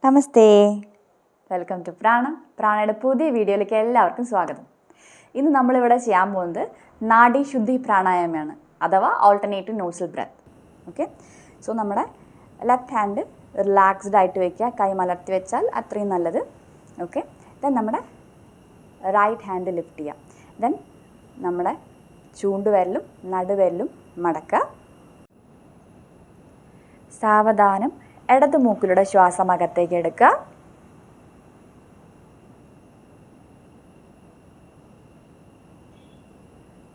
Namaste, welcome to പ്രാണയുടെ പുതിയ വീഡിയോയിലേക്ക് എല്ലാവർക്കും സ്വാഗതം. ഇന്ന് നമ്മളിവിടെ ചെയ്യാൻ പോകുന്നത് നാഡീശുദ്ധി പ്രാണായാമമാണ്, അഥവാ alternative nasal breath. Okay, so നമ്മുടെ ലെഫ്റ്റ് ഹാൻഡ് റിലാക്സ്ഡ് ആയിട്ട് വയ്ക്കുക, കൈ മലർത്തി വെച്ചാൽ അത്രയും നല്ലത്. ഓക്കെ, ദെൻ നമ്മുടെ റൈറ്റ് ഹാൻഡ് ലിഫ്റ്റ് ചെയ്യുക. ദെൻ നമ്മുടെ ചൂണ്ടുവിരലും നടുവിരലും മടക്കുക. സാവധാനം ഇടത് മൂക്കിലൂടെ ശ്വാസം അകത്തേക്ക് എടുക്കുക.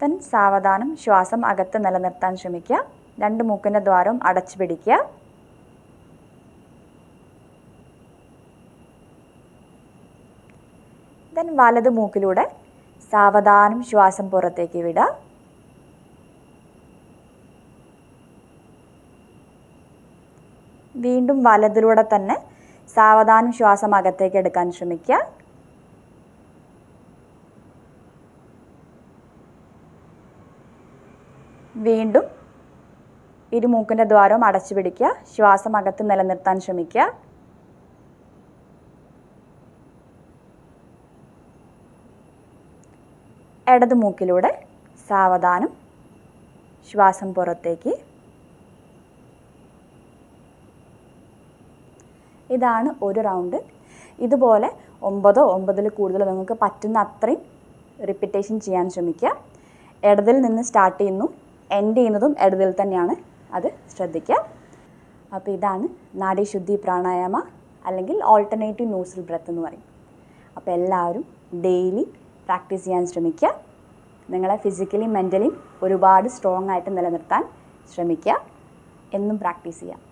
ദെൻ സാവധാനം ശ്വാസം അകത്ത് നിലനിർത്താൻ ശ്രമിക്കുക. രണ്ട് മൂക്കിൻ്റെ ദ്വാരവും അടച്ചു പിടിക്കുക. ദെൻ വലത് മൂക്കിലൂടെ സാവധാനം ശ്വാസം പുറത്തേക്ക് വിടുക. വീണ്ടും വലതിലൂടെ തന്നെ സാവധാനം ശ്വാസം അകത്തേക്ക് എടുക്കാൻ ശ്രമിക്കുക. വീണ്ടും ഇരുമൂക്കിൻ്റെ ദ്വാരവും അടച്ചു പിടിക്കുക. ശ്വാസം അകത്ത് നിലനിർത്താൻ ശ്രമിക്കുക. ഇടത് മൂക്കിലൂടെ സാവധാനം ശ്വാസം പുറത്തേക്ക്. ഇതാണ് ഒരു റൗണ്ട്. ഇതുപോലെ 9 കൂടുതലോ നിങ്ങൾക്ക് പറ്റുന്ന അത്രയും റിപ്പീറ്റേഷൻ ചെയ്യാൻ ശ്രമിക്കുക. ഇടതിൽ നിന്ന് സ്റ്റാർട്ട് ചെയ്യുന്നു, എൻഡ് ചെയ്യുന്നതും ഇടതിൽ തന്നെയാണ്, അത് ശ്രദ്ധിക്കുക. അപ്പോൾ ഇതാണ് നാഡീശുദ്ധി പ്രാണായാമ, അല്ലെങ്കിൽ ഓൾട്ടർനേറ്റീവ് നോസൽ ബ്രെത്ത് എന്ന് പറയും. അപ്പോൾ എല്ലാവരും ഡെയിലി പ്രാക്ടീസ് ചെയ്യാൻ ശ്രമിക്കുക. നിങ്ങളെ ഫിസിക്കലി മെൻ്റലിയും ഒരുപാട് സ്ട്രോങ് ആയിട്ട് നിലനിർത്താൻ ശ്രമിക്കുക. എന്നും പ്രാക്ടീസ് ചെയ്യുക.